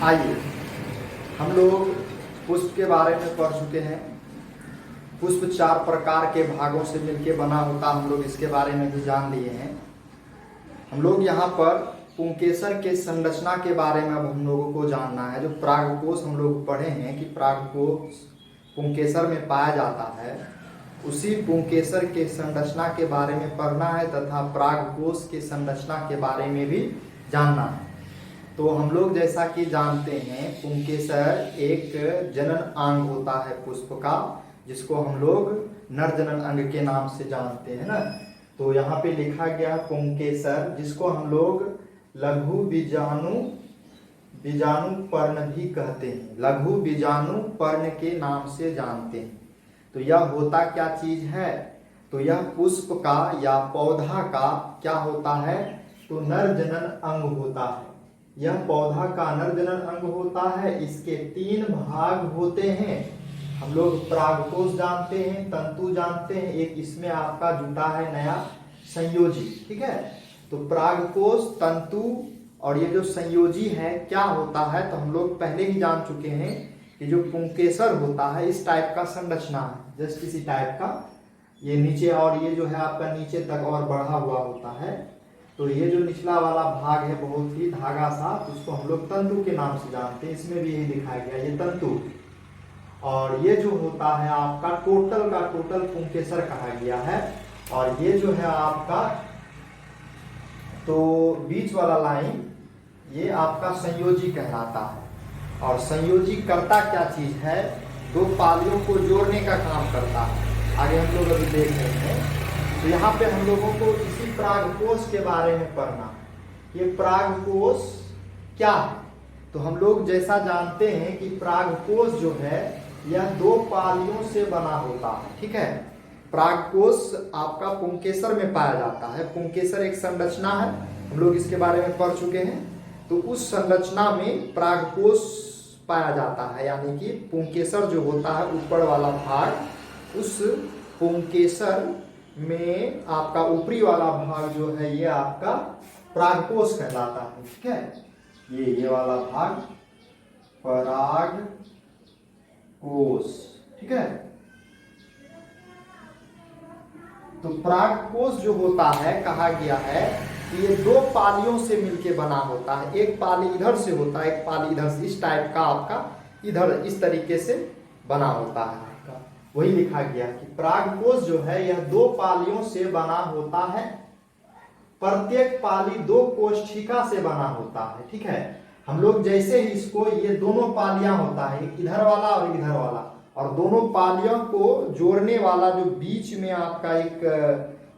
आइए हम लोग पुष्प के बारे में पढ़ चुके हैं। पुष्प 4 प्रकार के भागों से मिलकर बना होता, हम लोग इसके बारे में भी जान लिए हैं। हम लोग यहाँ पर पुंकेसर के संरचना के बारे में अब हम लोगों को जानना है। जो प्रागकोश हम लोग पढ़े हैं कि प्रागकोश पुंकेसर में पाया जाता है, उसी पुंकेसर के संरचना के बारे में पढ़ना है तथा प्रागकोश के संरचना के बारे में भी जानना है। तो हम लोग जैसा कि जानते हैं पुंकेसर एक जनन अंग होता है पुष्प का, जिसको हम लोग नर जनन अंग के नाम से जानते हैं ना। तो यहाँ पे लिखा गया पुंकेसर, जिसको हम लोग लघु बीजाणु पर्ण भी कहते हैं, लघु बीजाणु पर्ण के नाम से जानते हैं। तो यह होता क्या चीज है? तो यह पुष्प का या पौधा का क्या होता है? तो नर जनन अंग होता है। यह पौधा का नर जनन अंग होता है। इसके 3 भाग होते हैं। हम लोग प्रागकोश जानते हैं, तंतु जानते हैं, एक इसमें आपका जुटा है नया संयोजी। ठीक है, तो प्रागकोश, तंतु और ये जो संयोजी है क्या होता है, तो हम लोग पहले ही जान चुके हैं कि जो पुंकेसर होता है इस टाइप का संरचना है, जस्ट इसी टाइप का। ये नीचे और ये जो है आपका नीचे तक और बढ़ा हुआ होता है। तो ये जो निचला वाला भाग है बहुत ही धागा सा, उसको हम लोग तंतु के नाम से जानते हैं। इसमें भी यही दिखाया गया, ये तंतु। और ये जो होता है आपका टोटल का टोटल पुंकेसर कहा गया है। और ये जो है आपका तो बीच वाला लाइन ये आपका संयोजी कहलाता है। और संयोजी करता क्या चीज है? 2 पालियों को जोड़ने का काम करता है। आगे हम लोग अभी देख रहे हैं। तो यहाँ पे हम लोगों को इसी प्रागकोश के बारे में पढ़ना। ये प्रागकोश क्या है? तो हम लोग जैसा जानते हैं कि प्रागकोश जो है यह 2 पालियों से बना होता है। ठीक है, प्रागकोश आपका पुंकेसर में पाया जाता है। पुंकेसर एक संरचना है, हम लोग इसके बारे में पढ़ चुके हैं। तो उस संरचना में प्रागकोश पाया जाता है, यानी कि पुंकेसर जो होता है ऊपर वाला भाग, उस पुंकेसर में आपका ऊपरी वाला भाग जो है ये आपका प्रागकोश कहलाता है। ठीक है, ये वाला भाग परागकोश। ठीक है, तो प्रागकोश जो होता है कहा गया है कि ये 2 पालियों से मिलके बना होता है। एक पाली इधर से होता है, एक पाली इधर से, इस टाइप का आपका इधर इस तरीके से बना होता है आपका। वही लिखा गया कि प्रागकोश जो है यह 2 पालियों से बना होता है। प्रत्येक पाली 2 कोष्ठिका से बना होता है। ठीक है, हम लोग जैसे ही इसको, ये दोनों पालियां होता है, इधर वाला और इधर वाला, और दोनों पालियों को जोड़ने वाला जो बीच में आपका एक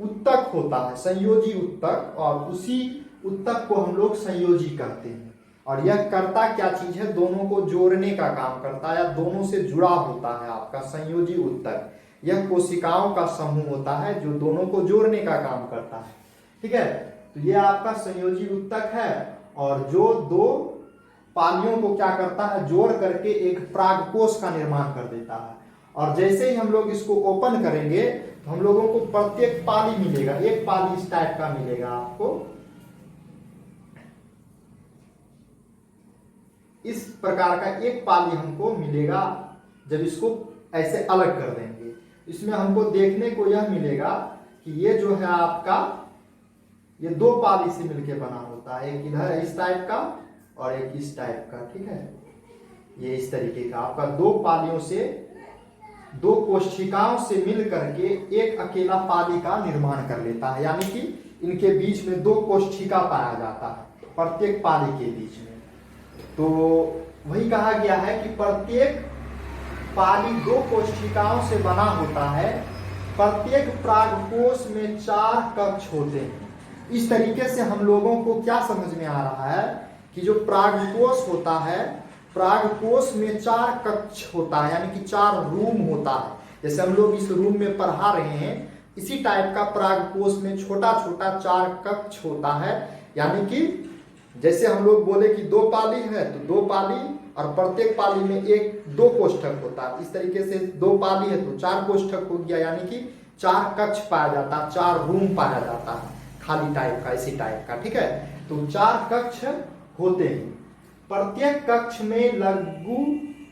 उत्तक होता है, संयोजी उत्तक, और उसी उत्तक को हम लोग संयोजी कहते हैं। और यह करता क्या चीज है? दोनों को जोड़ने का काम करता है, या दोनों से जुड़ा होता है आपका संयोजी उत्तक। यह कोशिकाओं का समूह होता है जो दोनों को जोड़ने का काम करता है। ठीक है, तो यह आपका संयोजी उत्तक है, और जो 2 पालियों को क्या करता है? जोड़ करके एक प्रागकोश का निर्माण कर देता है। और जैसे ही हम लोग इसको ओपन करेंगे तो हम लोगों को प्रत्येक पाली मिलेगा, एक पाली इस टाइप का मिलेगा आपको। इस प्रकार का एक पाली हमको मिलेगा जब इसको ऐसे अलग कर देंगे। इसमें हमको देखने को यह मिलेगा कि ये जो है आपका ये 2 पाली से मिलके बना होता है, एक इधर इस टाइप का और एक इस टाइप का। ठीक है, ये इस तरीके का आपका 2 पालियों से, 2 कोष्ठिकाओं से मिल करके एक अकेला पाली का निर्माण कर लेता है। यानी कि इनके बीच में 2 कोष्ठिका पाया जाता है प्रत्येक पाली के बीच में। तो वही कहा गया है कि प्रत्येक पाली 2 कोष्ठिकाओं से बना होता है। प्रत्येक प्रागकोश में 4 कक्ष होते हैं। इस तरीके से हम लोगों को क्या समझ में आ रहा है कि जो प्रागकोश होता है, प्रागकोश में 4 कक्ष होता है, यानी कि 4 रूम होता है। जैसे हम लोग इस रूम में पढ़ा रहे हैं, इसी टाइप का प्रागकोश में छोटा छोटा 4 कक्ष होता है। यानी कि जैसे हम लोग बोले कि 2 पाली है तो 2 पाली, और प्रत्येक पाली में 1-2 कोष्ठक होता है। इस तरीके से 2 पाली है तो 4 कोष्ठक हो गया, यानी कि 4 कक्ष पाया जाता है, 4 रूम पाया जाता है, खाली टाइप का, इसी टाइप का। ठीक है, तो 4 कक्ष होते हैं। प्रत्येक कक्ष में लघु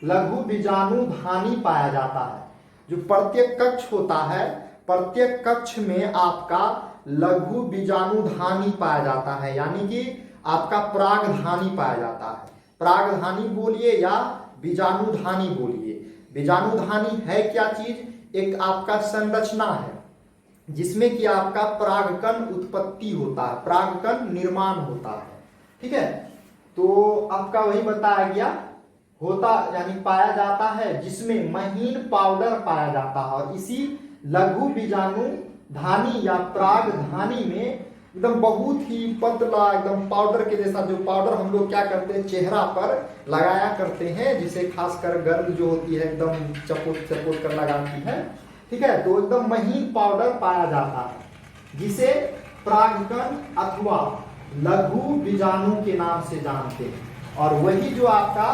लघु बीजाणु धानी पाया जाता है। जो प्रत्येक कक्ष होता है, प्रत्येक कक्ष में आपका लघु बीजाणु धानी पाया जाता है, यानी कि आपका परागधानी पाया जाता है। परागधानी बोलिए या बीजाणुधानी बोलिए। बीजाणुधानी है क्या चीज? एक आपका संरचना है जिसमें कि आपका परागकण उत्पत्ति होता है, परागकण निर्माण होता है। ठीक है, तो आपका वही बताया गया होता, यानी पाया जाता है, जिसमें महीन पाउडर पाया जाता है। और इसी लघु बीजाणु धानी या परागधानी में एकदम बहुत ही पतला, एकदम पाउडर के जैसा, जो पाउडर हम लोग क्या करते हैं चेहरा पर लगाया करते हैं, जिसे खासकर गर्ल जो होती है एकदम चपोट चपोट कर लगाती है। ठीक है, तो एकदम महीन पाउडर पाया जाता है, जिसे परागकण अथवा लघु बीजाणु के नाम से जानते हैं। और वही जो आपका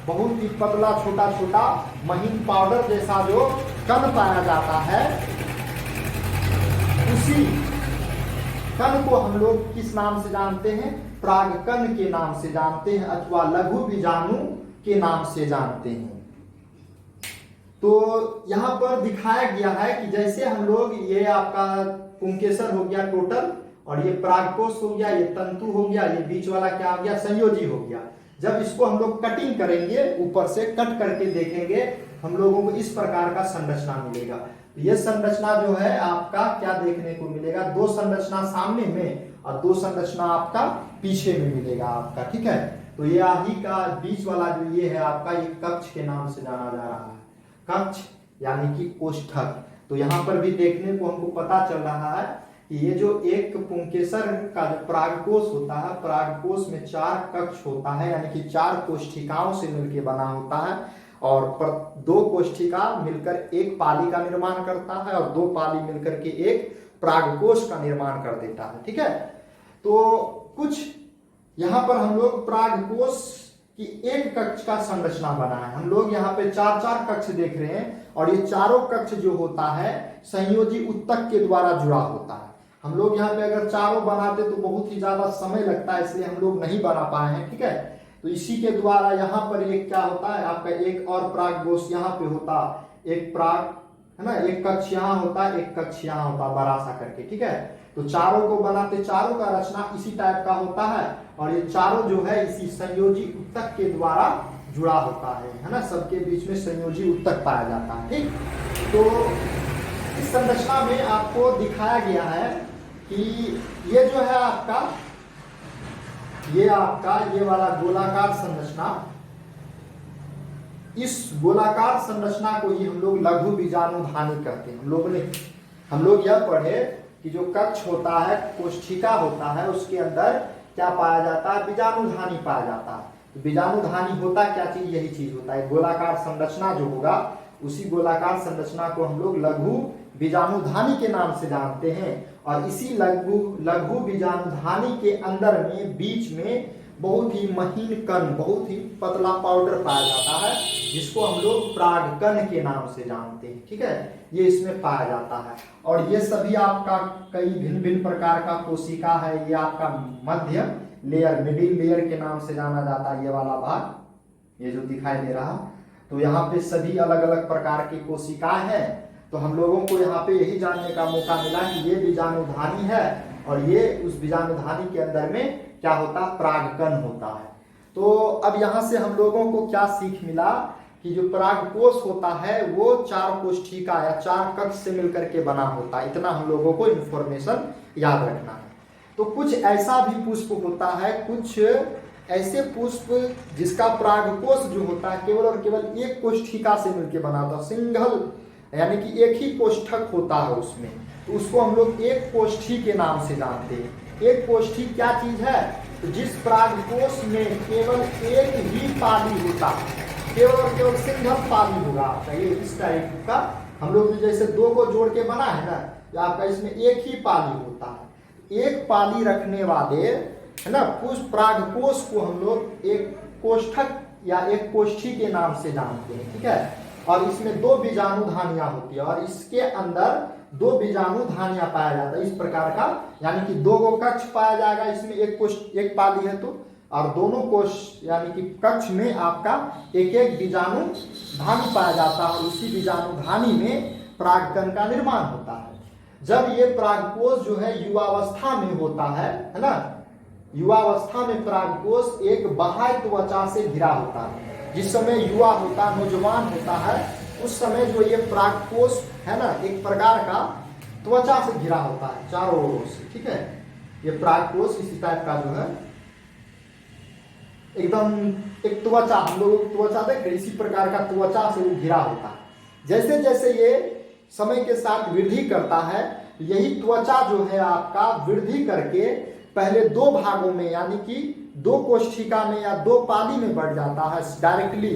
बहुत ही पतला छोटा छोटा महीन पाउडर जैसा जो कण पाया जाता है, उसी कण को हम लोग किस नाम से जानते हैं? परागकण के नाम से जानते हैं, अथवा लघु बीजाणु के नाम से जानते हैं। तो यहाँ पर दिखाया गया है कि जैसे हम लोग, ये आपका पुंकेसर हो गया टोटल, और ये परागकोश हो गया, ये तंतु हो गया, ये बीच वाला क्या हो गया? संयोजी हो गया। जब इसको हम लोग कटिंग करेंगे, ऊपर से कट करके देखेंगे, हम लोगों को इस प्रकार का संरचना मिलेगा। ये संरचना जो है आपका क्या देखने को मिलेगा? दो संरचना सामने में और दो संरचना आपका पीछे में मिलेगा आपका। ठीक है, तो ये आदि का बीच वाला जो ये है आपका, ये कक्ष के नाम से जाना जा रहा है। कक्ष यानी कि कोष्ठक। तो यहाँ पर भी देखने को हमको पता चल रहा है कि ये जो एक पुंकेसर का जो परागकोश होता है, परागकोश में 4 कक्ष होता है, यानी कि 4 कोष्ठिकाओं से मिलकर बना होता है। और 2 कोष्ठिका मिलकर एक पाली का निर्माण करता है, और 2 पाली मिलकर के एक परागकोश का निर्माण कर देता है। ठीक है, तो कुछ यहाँ पर हम लोग परागकोश की एक कक्ष का संरचना बना है। हम लोग यहाँ पे 4 कक्ष देख रहे हैं, और ये चारों कक्ष जो होता है संयोजी उत्तक के द्वारा जुड़ा होता है। हम लोग यहाँ पे अगर चारों बनाते तो बहुत ही ज्यादा समय लगता है, इसलिए हम लोग नहीं बना पाए हैं। ठीक है, तो इसी के द्वारा यहाँ पर एक क्या होता है आपका, एक और परागकोश यहाँ पे होता, एक पराग है ना, एक कक्ष यहाँ होता, एक कक्ष यहाँ होता, बड़ा सा करके। ठीक है, तो चारों को बनाते, चारों का रचना इसी टाइप का होता है, और ये चारों जो है इसी संयोजी उत्तक के द्वारा जुड़ा होता है ना, सबके बीच में संयोजी उत्तक पाया जाता है। ठीक, तो इस संरचना में आपको दिखाया गया है कि ये जो है आपका, ये वाला गोलाकार संरचना, इस गोलाकार संरचना को ही हम लोग लघु बीजाणुधानी कहते हैं। हम लोग यह पढ़े कि जो कक्ष होता है, कोष्ठिका होता है, उसके अंदर क्या पाया जाता है? बीजाणुधानी पाया जाता है। तो बीजाणुधानी होता क्या चीज? यही चीज होता है, गोलाकार संरचना जो होगा, उसी गोलाकार संरचना को हम लोग लघु बीजाणुधानी के नाम से जानते हैं। और इसी लघु बीजाणुधानी के अंदर में बीच में बहुत ही महीन कण, बहुत ही पतला पाउडर पाया जाता है, जिसको हम लोग परागकण के नाम से जानते हैं। ठीक है, ये इसमें पाया जाता है। और ये सभी आपका कई भिन्न भिन्न प्रकार का कोशिका है। ये आपका मध्य लेयर, मिडिल लेयर के नाम से जाना जाता है, ये वाला भाग, ये जो दिखाई दे रहा। तो यहाँ पे सभी अलग अलग प्रकार की कोशिकाएं हैं। तो हम लोगों को यहाँ पे यही जानने का मौका मिला कि ये बीजाणुधानी है, और ये उस बीजाणुधानी के अंदर में क्या होता है? परागकण होता है। तो अब यहाँ से हम लोगों को क्या सीख मिला कि जो परागकोश होता है वो 4 कोष्ठिका या 4 कक्ष से मिलकर के बना होता है। इतना हम लोगों को इंफॉर्मेशन याद रखना है। तो कुछ ऐसा भी पुष्प होता है, कुछ ऐसे पुष्प जिसका परागकोश जो होता है केवल और केवल एक कोष्ठिका से मिलकर बना होता है, सिंगल, यानी कि एक ही कोष्ठक होता है उसमें, तो उसको हम लोग एक कोष्ठी के नाम से जानते हैं। एक कोष्ठी क्या चीज है? तो जिस परागकोश में केवल एक ही पाली होता है, केवल और केवल सिंगल पाली होगा आपका, ये इस टाइप का। हम लोग जैसे 2 को जोड़ के बना है ना, तो आपका इसमें एक ही पाली होता है। एक पाली रखने वाले है ना पुष्प परागकोश को हम लोग एक कोष्ठक या एक कोष्ठी के नाम से जानते हैं। ठीक है, और इसमें 2 बीजाणुधानियां होती है, और इसके अंदर 2 बीजाणुधानियां पाया जाता है इस प्रकार का, यानी कि 2 कक्ष पाया जाएगा, इसमें एक पाली है तो, और दोनों कोश यानी कि कक्ष में आपका एक एक बीजाणु धानी पाया जाता है और उसी बीजाणु धानी में परागकण का निर्माण होता है। जब ये परागकोश जो है युवावस्था में होता है ना, युवावस्था में परागकोश एक बाह्य त्वचा से घिरा होता है। जिस समय युवा होता है, नौजवान होता है, उस समय जो ये परागकोश है ना, एक प्रकार का त्वचा से घिरा होता है चारों ओर से, ठीक है। ये परागकोश इसी टाइप का जो है एकदम एक त्वचा, हम लोग त्वचा देख इसी प्रकार का त्वचा से वो घिरा होता है। जैसे जैसे ये समय के साथ वृद्धि करता है, यही त्वचा जो है आपका वृद्धि करके पहले दो भागों में यानी कि दो कोष्ठिका में या दो पाली में बढ़ जाता है। डायरेक्टली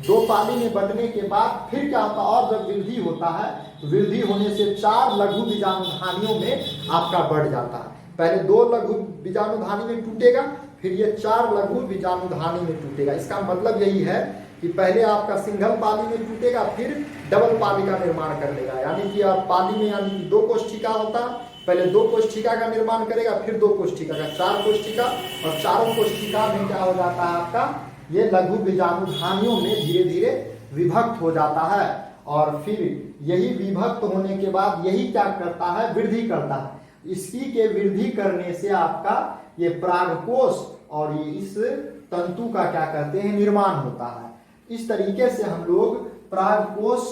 दो पाली में बढ़ने के बाद फिर क्या होता है, और जब वृद्धि होता है तो वृद्धि होने से 4 लघु बीजाणुधानियों में आपका बढ़ जाता है। पहले 2 लघु बीजाणुधानी में टूटेगा, फिर ये 4 लघु बीजाणुधानी में टूटेगा। इसका मतलब यही है कि पहले आपका सिंगल पाली में टूटेगा, फिर डबल पाली का निर्माण कर लेगा। यानी कि आप पाली में यानी कि 2 कोष्ठिका होता, पहले 2 कोष्ठिका का निर्माण करेगा, फिर 2 कोष्ठिका का, 4 कोष्ठिका, और चारों कोष्ठिका में क्या हो जाता है आपका ये लघु बीजाणुधानियों में धीरे धीरे विभक्त हो जाता है। और फिर यही विभक्त होने के बाद यही क्या करता है, वृद्धि करता है। इसी के वृद्धि करने से आपका ये परागकोश और ये इस तंतु का क्या कहते हैं, निर्माण होता है। इस तरीके से हम लोग परागकोश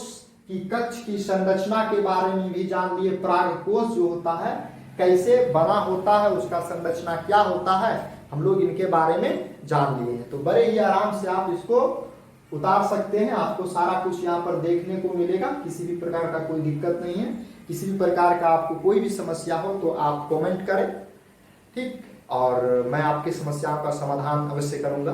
की कक्ष की संरचना के बारे में भी जान लिए। परागकोश जो होता है कैसे बना होता है, उसका संरचना क्या होता है, हम लोग इनके बारे में जान लिए हैं। तो बड़े ही आराम से आप इसको उतार सकते हैं। आपको सारा कुछ यहाँ पर देखने को मिलेगा, किसी भी प्रकार का कोई दिक्कत नहीं है। किसी भी प्रकार का आपको कोई भी समस्या हो तो आप कमेंट करें, ठीक, और मैं आपकी समस्याओं का समाधान अवश्य करूंगा।